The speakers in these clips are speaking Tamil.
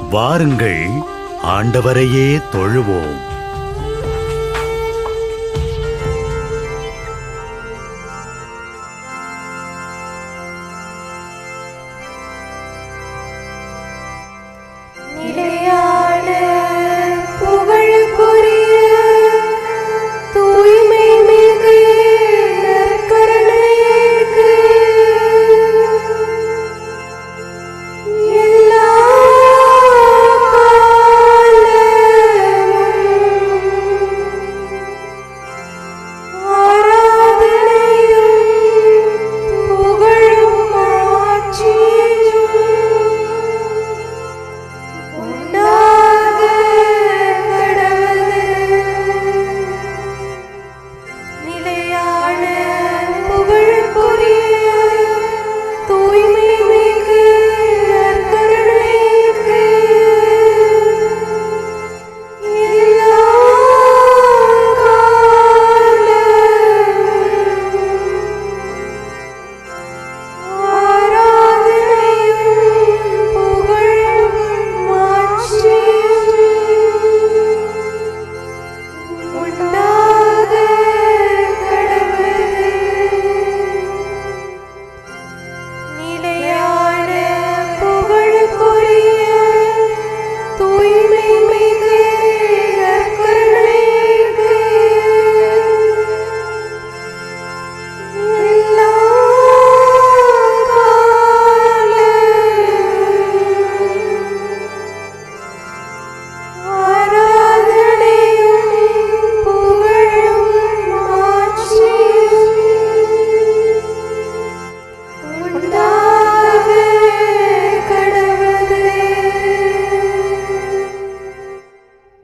வாருங்கள், ஆண்டவரையே தொழுவோம்.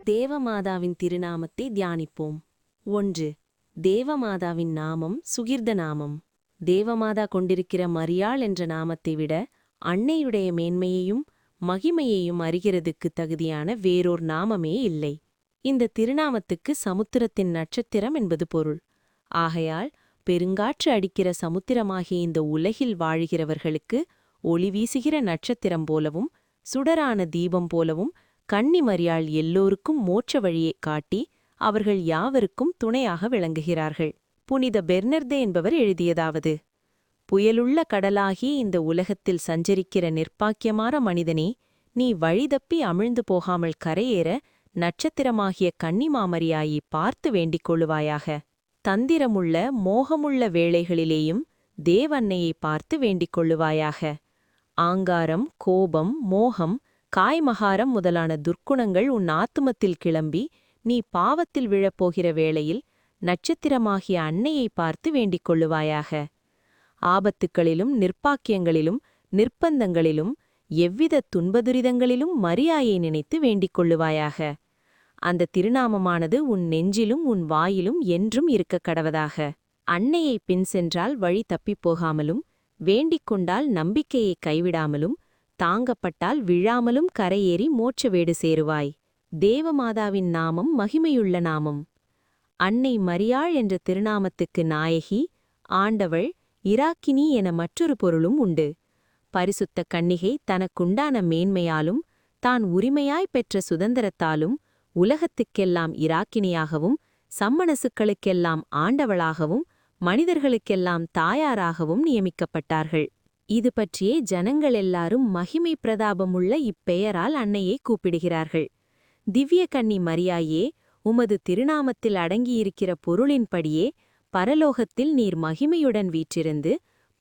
தேவமாதாவின் திருநாமத்தை தியானிப்போம். 1. தேவமாதாவின் நாமம் சுகிர்த நாமம். தேவமாதா கொண்டிருக்கிற மரியாள் என்ற நாமத்தை விட அன்னையுடைய மேன்மையையும் மகிமையையும் அறிகிறதுக்கு தகுதியான வேறோர் நாமமே இல்லை. இந்த திருநாமத்துக்கு சமுத்திரத்தின் நட்சத்திரம் என்பது பொருள். ஆகையால் பெருங்காற்று அடிக்கிற சமுத்திரமாகிய இந்த உலகில் வாழுகிறவர்களுக்கு ஒளி வீசுகிற நட்சத்திரம் போலவும் சுடரான தீபம் போலவும் கன்னி மரியாள் எல்லோருக்கும் மோட்ச வழியைக் காட்டி அவர்கள் யாவருக்கும் துணையாக விளங்குகிறார்கள். புனித பெர்னர்தே என்பவர் எழுதியதாவது: புயலுள்ள கடலாகி இந்த உலகத்தில் சஞ்சரிக்கிற நிர்பாக்கியமான மனிதனே, நீ வழிதப்பி அமிழ்ந்து போகாமல் கரையேற நட்சத்திரமாகிய கன்னிமாமரியாயை பார்த்து வேண்டிக் கொள்ளுவாயாக. தந்திரமுள்ள மோகமுள்ள வேளைகளிலேயும் தேவன்னையை பார்த்து வேண்டிக் கொள்ளுவாயாக. ஆங்காரம், கோபம், மோகம், காய்மகாரம் முதலான துர்க்குணங்கள் உன் ஆத்துமத்தில் கிளம்பி நீ பாவத்தில் விழப்போகிற வேளையில் நட்சத்திரமாகிய அன்னையை பார்த்து வேண்டிக் கொள்ளுவாயாக. ஆபத்துக்களிலும் நிர்பாக்கியங்களிலும் நிர்பந்தங்களிலும் எவ்வித துன்பதுரிதங்களிலும் மரியாயை நினைத்து வேண்டிக் கொள்ளுவாயாக. அந்த திருநாமமானது உன் நெஞ்சிலும் உன் வாயிலும் என்றும் இருக்கக் கடவதாக. அன்னையை பின் சென்றால் வழி தப்பிப் போகாமலும், வேண்டிக் கொண்டால் நம்பிக்கையை கைவிடாமலும், தாங்கப்பட்டால் விழாமலும் கரையேறி மோட்ச வீடு சேருவாய். தேவமாதாவின் நாமம் மகிமையுள்ள நாமம். அன்னை மரியாள் என்ற திருநாமத்துக்கு நாயகி, ஆண்டவள், இராக்கினி என மற்றொரு பொருளும் உண்டு. பரிசுத்த கன்னிகை தனக்குண்டான மேன்மையாலும் தான் உரிமையாய் பெற்ற சுதந்திரத்தாலும் உலகத்துக்கெல்லாம் இராக்கினியாகவும் சம்மணசுக்களுக்கெல்லாம் ஆண்டவளாகவும் மனிதர்களுக்கெல்லாம் தாயாராகவும் நியமிக்கப்பட்டார்கள். இது பற்றியே ஜனங்கள் எல்லாரும் மகிமை பிரதாபமுள்ள இப்பெயரால் அன்னையை கூப்பிடுகிறார்கள். திவ்ய கன்னி மரியாயே, உமது திருநாமத்தில் அடங்கியிருக்கிற பொருளின்படியே பரலோகத்தில் நீர் மகிமையுடன் வீற்றிருந்து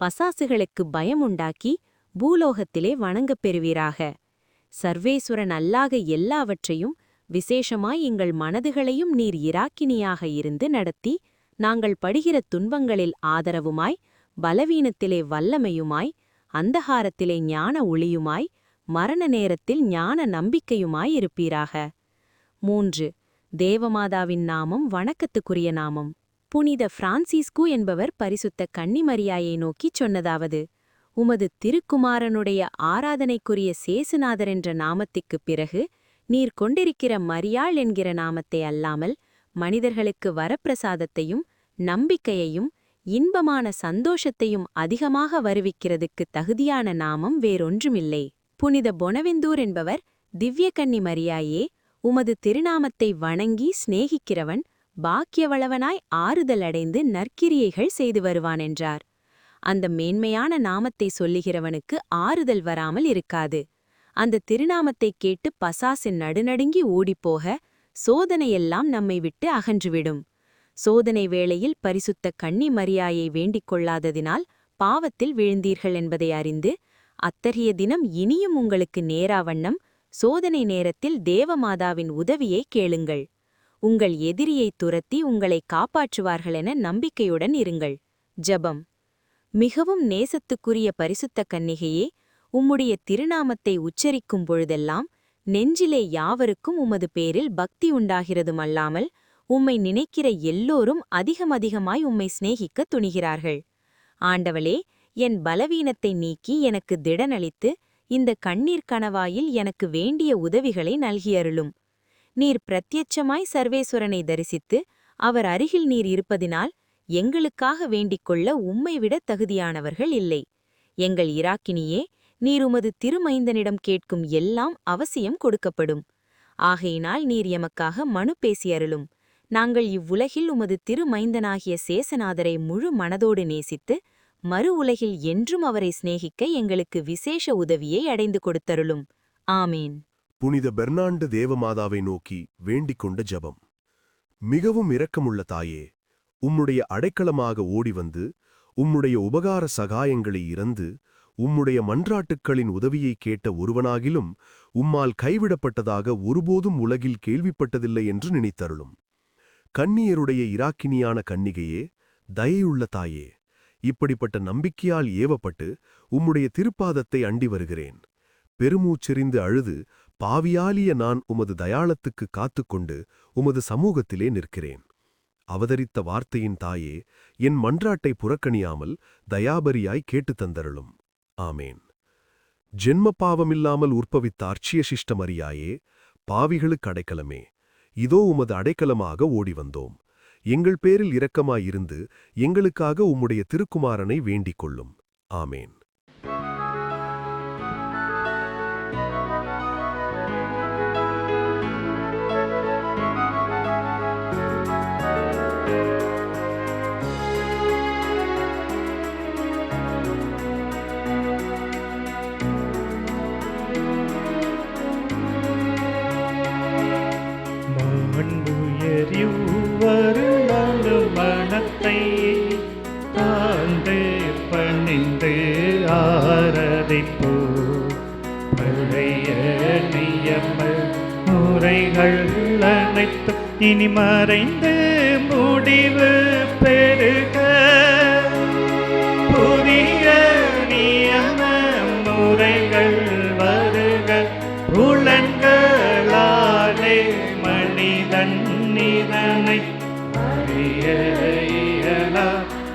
பசாசுகளுக்கு பயமுண்டாக்கி பூலோகத்திலே வணங்கப் பெறுவீராக. சர்வேசுரன் அல்லாக எல்லாவற்றையும் விசேஷமாய் எங்கள் மனதுகளையும் நீர் இராக்கினியாக இருந்து நடத்தி நாங்கள் படுகிற துன்பங்களில் ஆதரவுமாய், பலவீனத்திலே வல்லமையுமாய், அந்தகாரத்திலே ஞான ஒளியுமாய், மரண நேரத்தில் ஞான நம்பிக்கையுமாய் இருப்பீராக. 3. தேவமாதாவின் நாமம் வணக்கத்துக்குரிய நாமம். புனித பிரான்சிஸ்கு என்பவர் பரிசுத்த கன்னிமரியாயை நோக்கிச் சொன்னதாவது: உமது திருக்குமாரனுடைய ஆராதனைக்குரிய சேசுநாதர் என்ற நாமத்திற்குப் பிறகு நீர் கொண்டிருக்கிற மரியாள் என்கிற நாமத்தை அல்லாமல் மனிதர்களுக்கு வரப்பிரசாதத்தையும் நம்பிக்கையையும் இன்பமான சந்தோஷத்தையும் அதிகமாக வருவிக்கிறதுக்கு தகுதியான நாமம் வேறொன்றுமில்லை. புனித பொனவெந்தூர் என்பவர் திவ்ய கன்னி மரியாயே, உமது திருநாமத்தை வணங்கி சிநேகிக்கிறவன் பாக்கியவளவனாய் ஆறுதல் அடைந்து நற்கிரியைகள் செய்து வருவான் என்றார். அந்த மேன்மையான நாமத்தை சொல்லுகிறவனுக்கு ஆறுதல் வராமல் இருக்காது. அந்த திருநாமத்தைக் கேட்டு பசாசின் நடுநடுங்கி ஓடிப்போக சோதனையெல்லாம் நம்மை விட்டு அகன்றுவிடும். சோதனை வேளையில் பரிசுத்த கன்னி மரியாயை வேண்டிக் கொள்ளாததினால் பாவத்தில் விழுந்தீர்கள் என்பதை அறிந்து, அத்தகைய தினம் இனியும் உங்களுக்கு நேராவண்ணம் சோதனை நேரத்தில் தேவமாதாவின் உதவியை கேளுங்கள். உங்கள் எதிரியை துரத்தி உங்களை காப்பாற்றுவார்களென நம்பிக்கையுடன் இருங்கள். ஜெபம். மிகவும் நேசத்துக்குரிய பரிசுத்த கன்னிகையே, உம்முடைய திருநாமத்தை உச்சரிக்கும் பொழுதெல்லாம் நெஞ்சிலே யாவருக்கும் உமது பேரில் பக்தி உண்டாகிறதுமல்லாமல் உம்மை நினைக்கிற எல்லோரும் அதிகமாய் உம்மை சிநேகிக்க துணிகிறார்கள். ஆண்டவளே, என் பலவீனத்தை நீக்கி எனக்கு திடனளித்து இந்த கண்ணீர் கணவாயில் எனக்கு வேண்டிய உதவிகளை நல்கியருளும். நீர் பிரத்யட்சமாய் சர்வேஸ்வரனை தரிசித்து அவர் அருகில் நீர் இருப்பதினால் எங்களுக்காக வேண்டிக்கொள்ள உம்மை விட தகுதியானவர்கள் இல்லை. எங்கள் இராக்கினியே, நீர் உமது திருமைந்தனிடம் கேட்கும் எல்லாம் அவசியம் கொடுக்கப்படும். ஆகையினால் நீர் எமக்காக மனு பேசியருளும். நாங்கள் இவ்வுலகில் உமது திருமைந்தனாகிய சேசநாதரை முழு மனதோடு நேசித்து மறு உலகில் என்றும் அவரை சிநேகிக்க எங்களுக்கு விசேஷ உதவியை அடைந்து கொடுத்தருளும். ஆமேன். புனித பெர்னாண்டு தேவமாதாவை நோக்கி வேண்டிக் கொண்ட ஜெபம். மிகவும் இரக்கமுள்ள தாயே, உம்முடைய அடைக்கலமாக ஓடிவந்து உம்முடைய உபகார சகாயங்களை இறந்து உம்முடைய மன்றாட்டுக்களின் உதவியை கேட்ட ஒருவனாகிலும் உம்மால் கைவிடப்பட்டதாக ஒருபோதும் உலகில் கேள்விப்பட்டதில்லை என்று நினைத்தருளும். கன்னியருடைய இராக்கினியான கன்னிகையே, தயையுள்ள தாயே, இப்படிப்பட்ட நம்பிக்கையால் ஏவப்பட்டு உம்முடைய திருப்பாதத்தை அண்டி வருகிறேன். பெருமூச்செறிந்து அழுது பாவியாலிய நான் உமது தயாளத்துக்கு காத்துக்கொண்டு உமது சமூகத்திலே நிற்கிறேன். அவதரித்த வார்த்தையின் தாயே, என் மன்றாட்டை புறக்கணியாமல் தயாபரியாய் கேட்டு தந்தருளும். ஆமேன். ஜென்ம பாவமில்லாமல் உற்பவித்த அர்ச்சிய மரியாயே, பாவிகளுக்கு அடைக்கலமே, இதோ உமது அடைக்கலமாக ஓடி வந்தோம். எங்கள் பேரில் இரக்கமாயிருந்து எங்களுக்காக உம்முடைய திருக்குமாரனை வேண்டிக் கொள்ளும். ஆமேன். மனத்தை தாழ்ந்து பணிந்து ஆராதிப்போ. பழைய நியம முறைகள் அனைத்தும் இனி மறைந்து முடிவு பெருக. புதிய நியம முறைகள் வருக. புலன்களாலே மனிதன் இதனை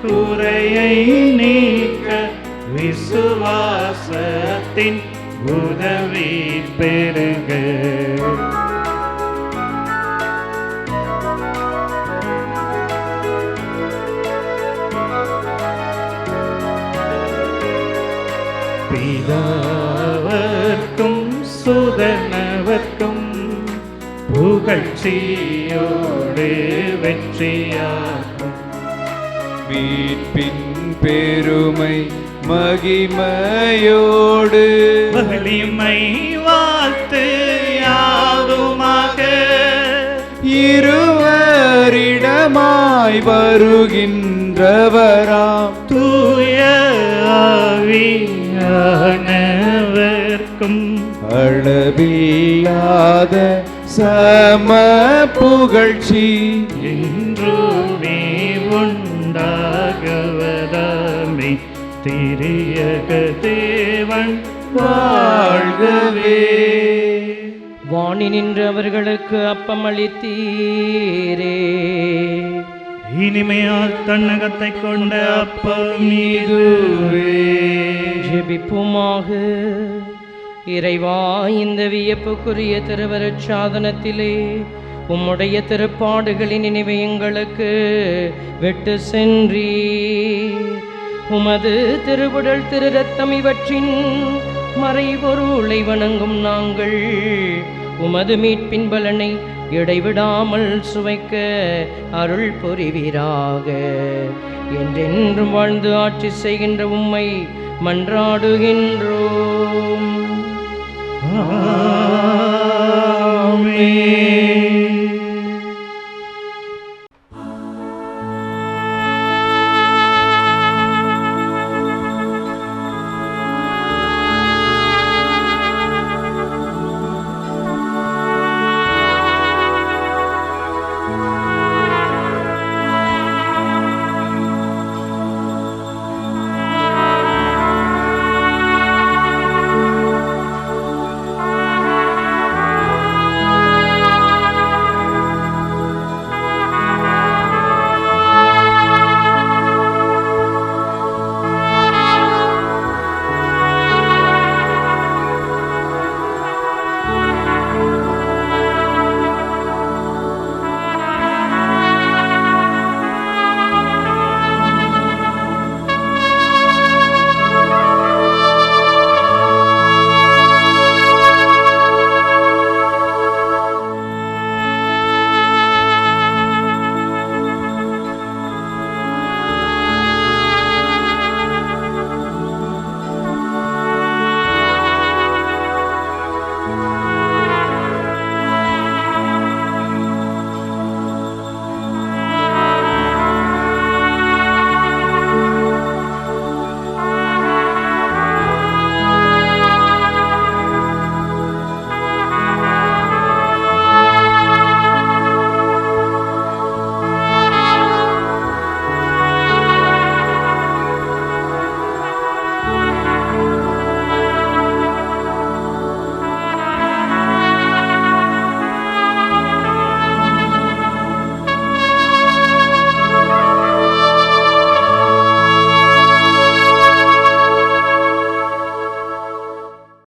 குறையை நீக்க விசுவாசத்தின் உதவி பெருக. பிதாவர்க்கும் சுதனவர்க்கும் புகழ்ச்சியோடு வெற்றியாகும். மீட்பின் பெருமை மகிமையோடு வலிமை வாழ்த்து யாதுமாக. இருவரிடமாய் வருகின்றவராம் தூய ஆவியானவர்க்கும் அளவில்லாத சம புகழ்ச்சி என்றுமே உண்டாகவதாமே. திரியக தேவன் வாழ்கவே. வாணி நின்று அவர்களுக்கு அப்பம் அளித்தீரே. இனிமையால் தன்னகத்தை கொண்ட அப்பம் இதுவே. ஜெபிப்புமாக. இறைவா, இந்த வியப்புக்குரிய திருவருட்சாதனத்திலே உம்முடைய திருப்பாடுகளின் நினைவை எங்களுக்கு விட்டு சென்றீர். உமது திருவுடல் திரு ரத்தம் இவற்றின் மறைபொருளை வணங்கும் நாங்கள் உமது மீட்பின் பலனை இடைவிடாமல் சுவைக்க அருள் புரிவீராக. என்றென்றும் வாழ்ந்து ஆட்சி செய்கின்ற உம்மை மன்றாடுகின்றோம்.